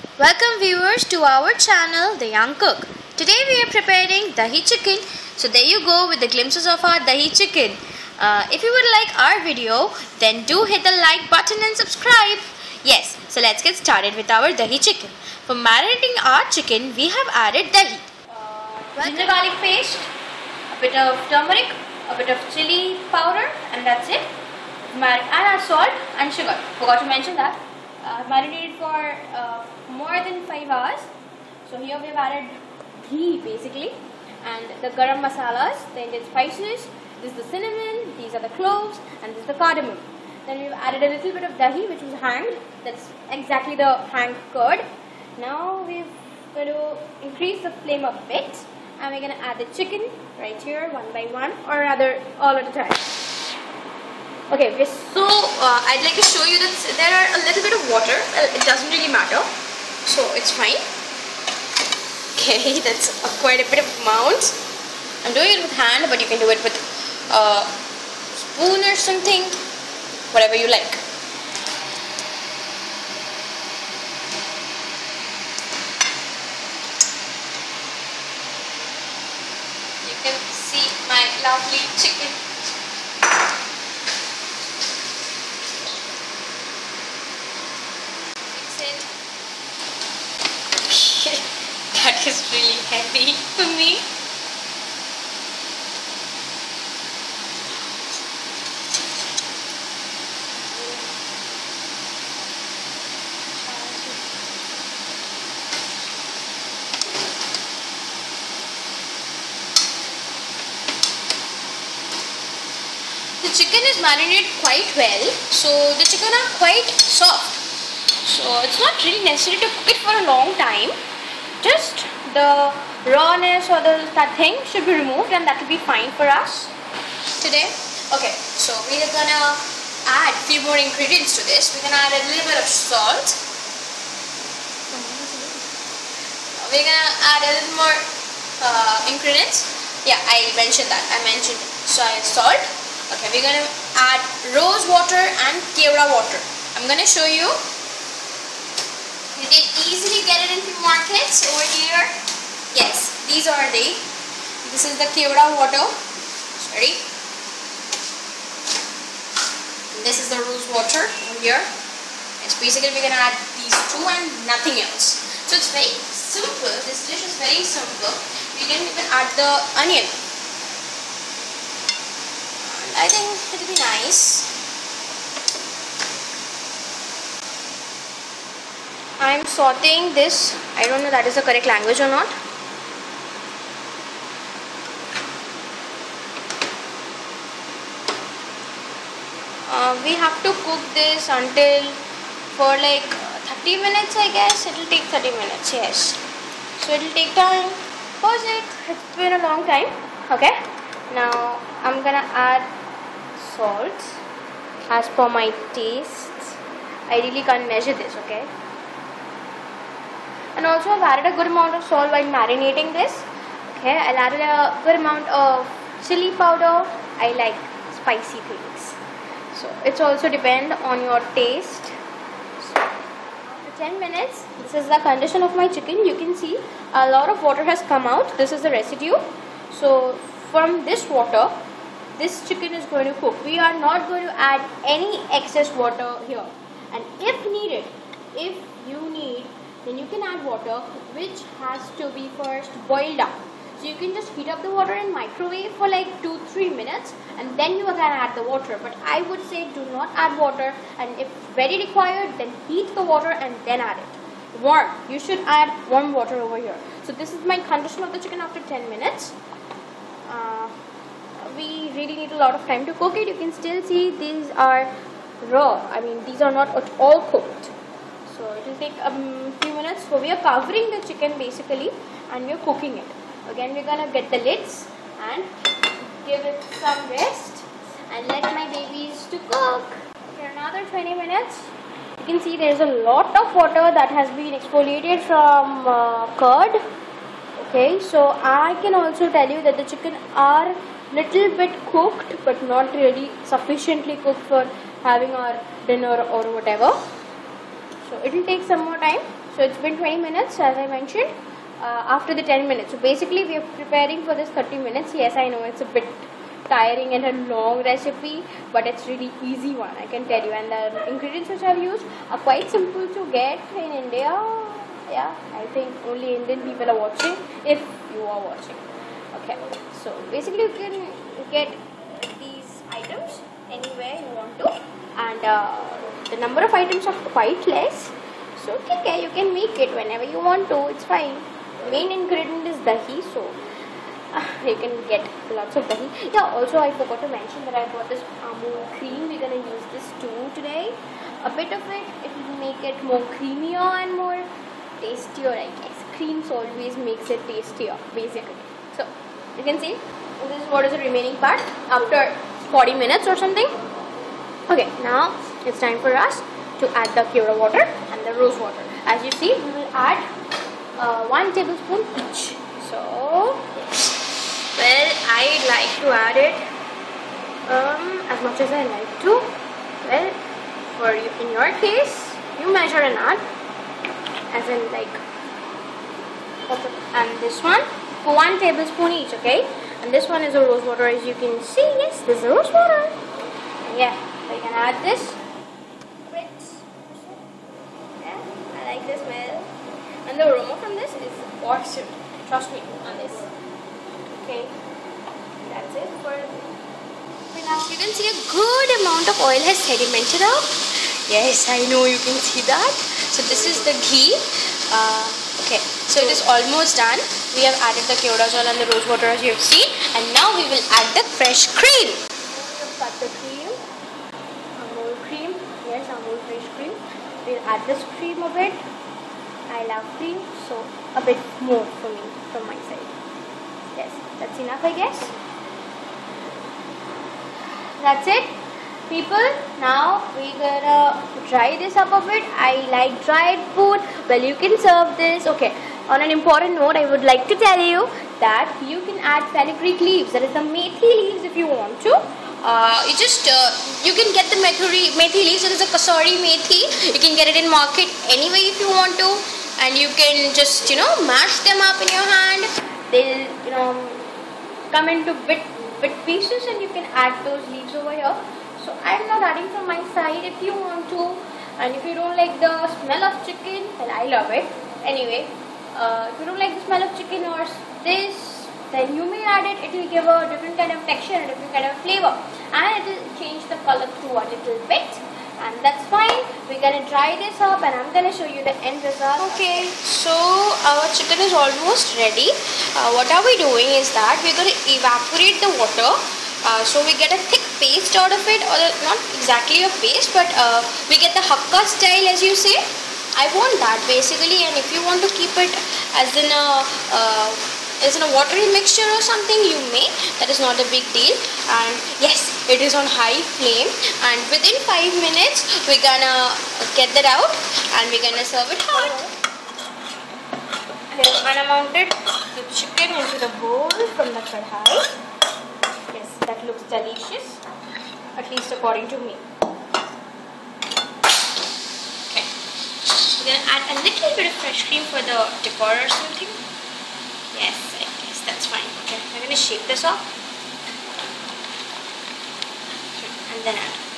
Welcome viewers to our channel The Young Cook. Today we are preparing dahi chicken. So there you go with the glimpses of our dahi chicken. If you would like our video, then do hit the like button and subscribe. Yes, so let's get started with our dahi chicken. For marinating our chicken, we have added dahi. Ginger garlic paste, a bit of turmeric, a bit of chili powder, and that's it. And our salt and sugar. Forgot to mention that. Marinated for more than 5 hours. So here we have added ghee basically, and the garam masalas, the Indian spices. This is the cinnamon, these are the cloves, and this is the cardamom. Then we've added a little bit of dahi, which was hanged. That's exactly the hanged curd. Now we're going to increase the flame a bit, and we're going to add the chicken right here, one by one, or rather all at a time. Okay, so I'd like to show you that there are a little bit of water. Well, it doesn't really matter, so it's fine. Okay, that's quite a bit of amount. I'm doing it with hand, but you can do it with a spoon or something, whatever you like. You can see my lovely chicken. That is really heavy for me. The chicken is marinated quite well, so the chicken are quite soft. So it's not really necessary to cook it for a long time. Just the rawness or that thing should be removed, and that will be fine for us today. Okay, so we are gonna add a few more ingredients to this. We're gonna add a little bit of salt. We're gonna add a little more ingredients. Yeah, I mentioned that. I mentioned salt. Okay, we're gonna add rose water and kevra water. I'm gonna show you. You can easily get it into markets over here. Yes, these are they. This is the kevra water. Sorry. This is the rose water over here. It's basically we're gonna add these two and nothing else. So it's very simple. This dish is very simple. We can even add the onion. I think it'll be nice. I'm sauteing this. I don't know that is the correct language or not. We have to cook this until for like 30 minutes, I guess. It will take 30 minutes, yes. So it will take time. Pause it. It's been a long time. Okay. Now I'm gonna add salt as per my taste. I really can't measure this, okay? And also I've added a good amount of salt while marinating this. Okay, I'll add a good amount of chili powder. I like spicy things. So it's also depend on your taste. So after 10 minutes, this is the condition of my chicken. You can see a lot of water has come out. This is the residue. So from this water, this chicken is going to cook. We are not going to add any excess water here. And if needed, if you need, then you can add water, which has to be first boiled up. So you can just heat up the water in microwave for like 2-3 minutes, and then you can add the water. But I would say do not add water, and if very required, then heat the water and then add it. Warm. You should add warm water over here. So this is my condition of the chicken after 10 minutes. We really need a lot of time to cook it. You can still see these are raw. I mean, these are not at all cooked. So it will take a few minutes. So we are covering the chicken basically, and we are cooking it. Again, we're gonna get the lids and give it some rest and let my babies to cook. For another 20 minutes. You can see there is a lot of water that has been exfoliated from curd. Okay, so I can also tell you that the chicken are little bit cooked, but not really sufficiently cooked for having our dinner or whatever. So it will take some more time. So it's been 20 minutes as I mentioned. After the 10 minutes. So basically we are preparing for this 30 minutes. Yes, I know it's a bit tiring and a long recipe, but it's really easy one, I can tell you. And the ingredients which I've used are quite simple to get in India. Yeah, I think only Indian people are watching, if you are watching. Okay, so basically you can get these items anywhere you want to, and the number of items are quite less. So okay, you can make it whenever you want to, it's fine. The main ingredient is dahi, so you can get lots of dahi. Yeah, also I forgot to mention that I bought this Amul cream. We're gonna use this too today. A bit of it will make it more creamier and more tastier, I guess. Creams always makes it tastier, basically. So you can see this is what is the remaining part after 40 minutes or something. Okay, now it's time for us to add the Keuda water and the rose water. As you see, we will add 1 tablespoon each. So, well, I like to add it as much as I like to. Well, for you, in your case, you measure and add, as in like, and this one for 1 tablespoon each, okay? And this one is a rose water, as you can see. Yes, this is a rose water. Yeah, so you can add this. Yeah, I like the smell. And the aroma from this is awesome. Trust me on this. Okay, that's it for now. You can see a good amount of oil has sedimented out. Yes, I know you can see that. So this is the ghee. Okay, so it is almost done. We have added the Keuda jal and the rose water as you have seen, and now we will add the fresh cream. We've got the cream, Amul cream. Yes, Amul fresh cream. We'll add this cream a bit. I love cream, so a bit more for me from my side. Yes, that's enough, I guess. That's it, people. Now we're gonna dry this up a bit. I like dried food. Well, you can serve this. Okay, on an important note, I would like to tell you that you can add fenugreek leaves, that is the methi leaves, if you want to. You can get the methi leaves. It is a kasuri methi. You can get it in market anyway if you want to, and you can just mash them up in your hand. They'll come into bit pieces, and you can add those leaves over here. So I'm not adding from my side. If you want to, and if you don't like the smell of chicken, well, I love it anyway. If you don't like the smell of chicken or this, then you may add it. It will give a different kind of texture and a different kind of flavor, and it will change the color to a little bit, and that's fine. We're gonna dry this up, and I'm gonna show you the end result. Okay, so our chicken is almost ready. What are we doing is that we're gonna evaporate the water, so we get a thick paste out of it, or not exactly a paste, but we get the hakka style, as you say. I want that basically, and if you want to keep it as in a watery mixture or something, you may. That is not a big deal. And yes, it is on high flame, and within 5 minutes we're gonna get that out and we're gonna serve it hot. I have mounted the chicken into the bowl from the kadhai. Yes, that looks delicious, at least according to me. We're going to add a little bit of fresh cream for the decor or something. Yes, I guess that's fine. Okay, I'm going to shake this off and then add.